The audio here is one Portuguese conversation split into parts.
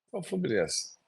Então, Fluminense,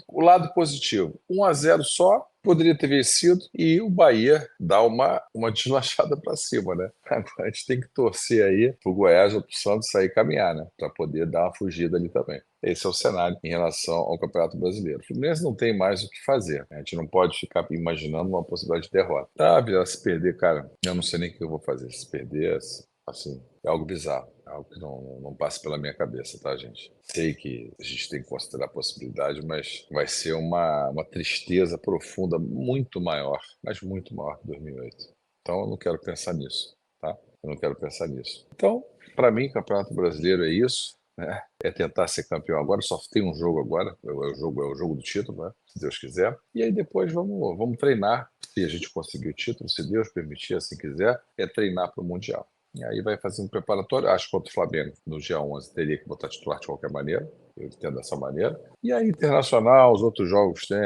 o lado positivo, 1-0 só, poderia ter vencido e o Bahia dá uma deslanchada para cima, né? Agora a gente tem que torcer aí pro Goiás ou pro Santos sair e caminhar, né? Para poder dar uma fugida ali também. Esse é o cenário em relação ao Campeonato Brasileiro. O Fluminense não tem mais o que fazer, né? A gente não pode ficar imaginando uma possibilidade de derrota. Ah, Vila, se perder, cara, eu não sei nem o que eu vou fazer. Se perder, assim, é algo bizarro. É algo que não passa pela minha cabeça, tá, gente? Sei que a gente tem que considerar a possibilidade, mas vai ser uma tristeza profunda, muito maior, mas muito maior que 2008. Então, eu não quero pensar nisso, tá? Eu não quero pensar nisso. Então, para mim, Campeonato Brasileiro é isso, né? É tentar ser campeão agora. Só tem um jogo agora, é o jogo do título, né? Se Deus quiser. E aí depois vamos treinar. Se a gente conseguir o título, se Deus permitir, assim quiser, é treinar para o Mundial. E aí vai fazer um preparatório. Acho que contra o Flamengo, no dia 11, teria que botar titular de qualquer maneira. Eu entendo dessa maneira. E aí, internacional, os outros jogos, né?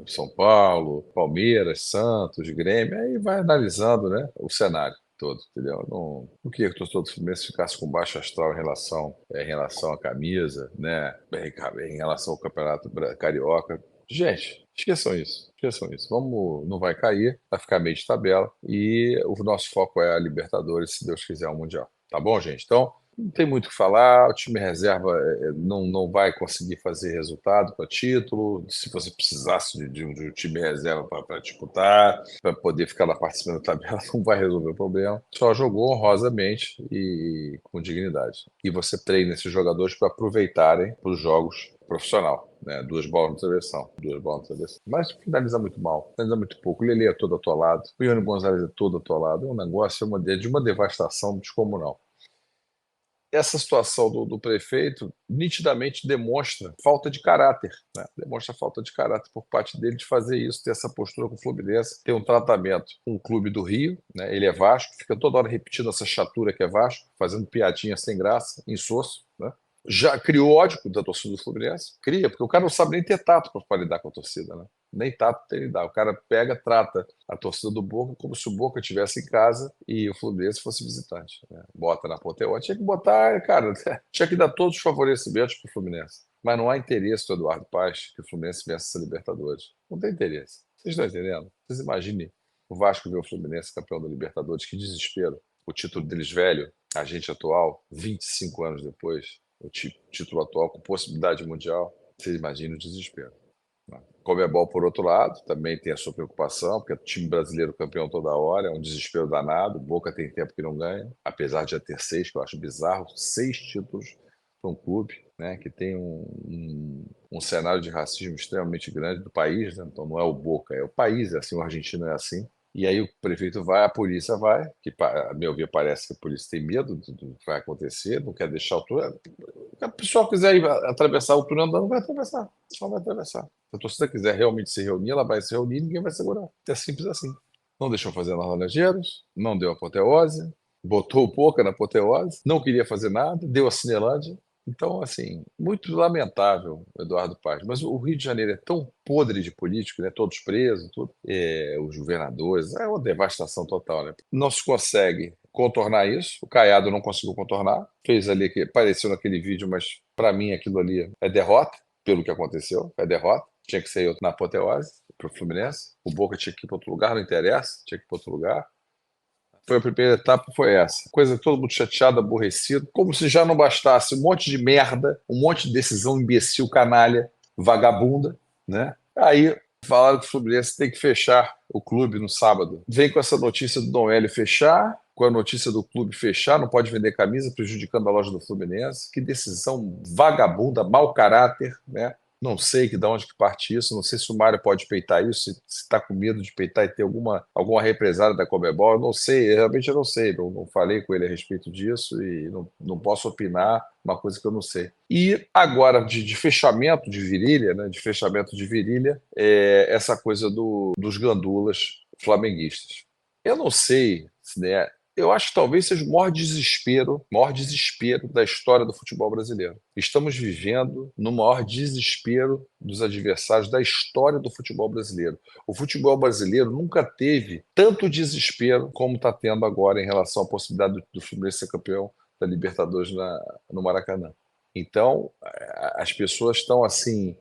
São Paulo, Palmeiras, Santos, Grêmio. Aí vai analisando, né? O cenário todo, entendeu? Não queria que o torcedor do Fluminense ficasse com baixo astral em relação à camisa, né? Em relação ao Campeonato Carioca. Gente, esqueçam isso. Esqueçam isso. Vamos, não vai cair, vai ficar meio de tabela. E o nosso foco é a Libertadores, se Deus quiser, o Mundial. Tá bom, gente? Então, não tem muito o que falar. O time reserva não vai conseguir fazer resultado para título. Se você precisasse de um time reserva para disputar, para poder ficar na parte de cima da tabela, não vai resolver o problema. Só jogou honrosamente e com dignidade. E você treina esses jogadores para aproveitarem para os jogos profissional, né? Duas bolas na travessão, duas bolas na travessão. Mas finaliza muito mal, finaliza muito pouco. O Lelê é todo atolado, o Ione Gonzalez é todo atolado. É um negócio de uma devastação descomunal. Essa situação do prefeito nitidamente demonstra falta de caráter, né? Demonstra falta de caráter por parte dele de fazer isso, ter essa postura com o Fluminense, ter um tratamento com o clube do Rio, né? Ele é Vasco, fica toda hora repetindo essa chatura que é Vasco, fazendo piadinha sem graça, insosso, né? Já criou ódio da torcida do Fluminense? Cria, porque o cara não sabe nem ter tato para lidar com a torcida, né? Nem tato tem lidar. O cara pega, trata a torcida do Boca como se o Boca estivesse em casa e o Fluminense fosse visitante, né? Bota na Poteó. Tinha que botar, cara, tinha que dar todos os favorecimentos para o Fluminense. Mas não há interesse do Eduardo Paes que o Fluminense vença essa Libertadores. Não tem interesse. Vocês estão entendendo? Vocês imaginem o Vasco ver o Fluminense campeão da Libertadores. Que desespero. O título deles velho, a gente atual, 25 anos depois, o título atual com possibilidade mundial. Vocês imaginam o desespero. Comebol, por outro lado, também tem a sua preocupação, porque o time brasileiro campeão toda hora, é um desespero danado. Boca tem tempo que não ganha, apesar de já ter seis, que eu acho bizarro, seis títulos para um clube, né, que tem um cenário de racismo extremamente grande do país, né? Então não é o Boca, é o país, é assim, o argentino é assim. E aí o prefeito vai, a polícia vai, que a meu ver parece que a polícia tem medo do que vai acontecer, não quer deixar o túnel. Se a pessoa quiser ir atravessar o túnel andando, vai atravessar, só vai atravessar. Se a torcida quiser realmente se reunir, ela vai se reunir e ninguém vai segurar. É simples assim. Não deixou fazer na Laranjeiras, não deu apoteose, botou o Boca na apoteose, não queria fazer nada, deu a Cinelândia. Então, assim, muito lamentável, Eduardo Paes. Mas o Rio de Janeiro é tão podre de político, né? Todos presos, tudo. Os governadores, é uma devastação total, né? Não se consegue contornar isso. O Caiado não conseguiu contornar. Fez ali que apareceu naquele vídeo, mas para mim aquilo ali é derrota, pelo que aconteceu, é derrota. Tinha que ser na apoteose para o Fluminense. O Boca tinha que ir para outro lugar, não interessa, tinha que ir para outro lugar. Foi a primeira etapa, foi essa. Coisa todo mundo chateado, aborrecido, como se já não bastasse um monte de merda, um monte de decisão imbecil, canalha, vagabunda, né? Aí falaram que o Fluminense tem que fechar o clube no sábado. Vem com essa notícia do Dom Hélio fechar, com a notícia do clube fechar, não pode vender camisa, prejudicando a loja do Fluminense. Que decisão vagabunda, mau caráter, né? Não sei de onde que parte isso, não sei se o Mário pode peitar isso, se está com medo de peitar e ter alguma represália da Comebol, eu não sei, realmente eu não sei, não falei com ele a respeito disso e não posso opinar uma coisa que eu não sei. E agora, de fechamento de virilha, né, de fechamento de virilha, essa coisa dos gandulas flamenguistas. Eu não sei, né, eu acho que talvez seja o maior desespero da história do futebol brasileiro. Estamos vivendo no maior desespero dos adversários da história do futebol brasileiro. O futebol brasileiro nunca teve tanto desespero como está tendo agora em relação à possibilidade do Fluminense ser campeão da Libertadores no Maracanã. Então, as pessoas estão assim,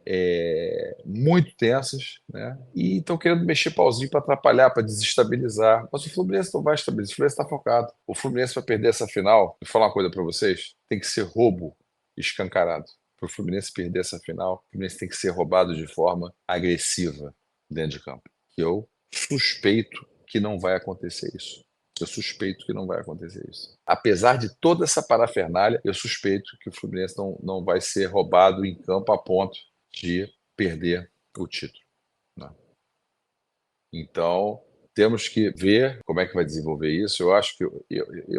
muito tensas, né? E estão querendo mexer pauzinho para atrapalhar, para desestabilizar. Mas o Fluminense não vai estabilizar, o Fluminense está focado. O Fluminense vai perder essa final. Vou falar uma coisa para vocês: tem que ser roubo escancarado. Para o Fluminense perder essa final, o Fluminense tem que ser roubado de forma agressiva dentro de campo. Que eu suspeito que não vai acontecer isso. Eu suspeito que não vai acontecer isso. Apesar de toda essa parafernália, eu suspeito que o Fluminense não vai ser roubado em campo a ponto de perder o título, né? Então, temos que ver como é que vai desenvolver isso. Eu acho que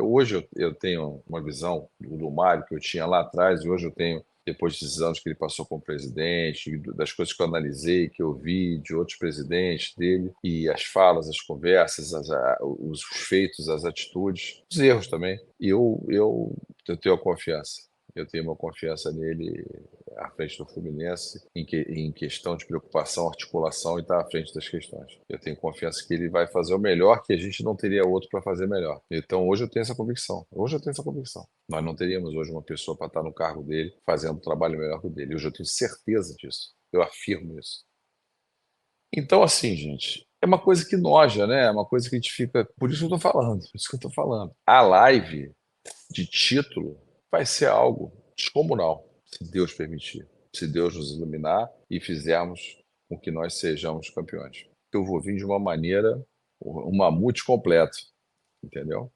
hoje eu tenho uma visão do Mário que eu tinha lá atrás, e hoje eu tenho, depois desses anos que ele passou como presidente, das coisas que eu analisei, que eu vi de outros presidentes dele, e as falas, as conversas, os feitos, as atitudes, os erros também. E eu tenho a confiança. Eu tenho uma confiança nele à frente do Fluminense em questão de preocupação, articulação e estar à frente das questões. Eu tenho confiança que ele vai fazer o melhor, que a gente não teria outro para fazer melhor. Então hoje eu tenho essa convicção. Hoje eu tenho essa convicção. Nós não teríamos hoje uma pessoa para estar no cargo dele fazendo um trabalho melhor que o dele. Hoje eu tenho certeza disso. Eu afirmo isso. Então, assim, gente, é uma coisa que noja, né? É uma coisa que a gente fica. Por isso que eu estou falando. Por isso que eu estou falando. A live de título vai ser algo descomunal, se Deus permitir. Se Deus nos iluminar e fizermos com que nós sejamos campeões. Eu vou vir de uma maneira, um mamute completo, entendeu?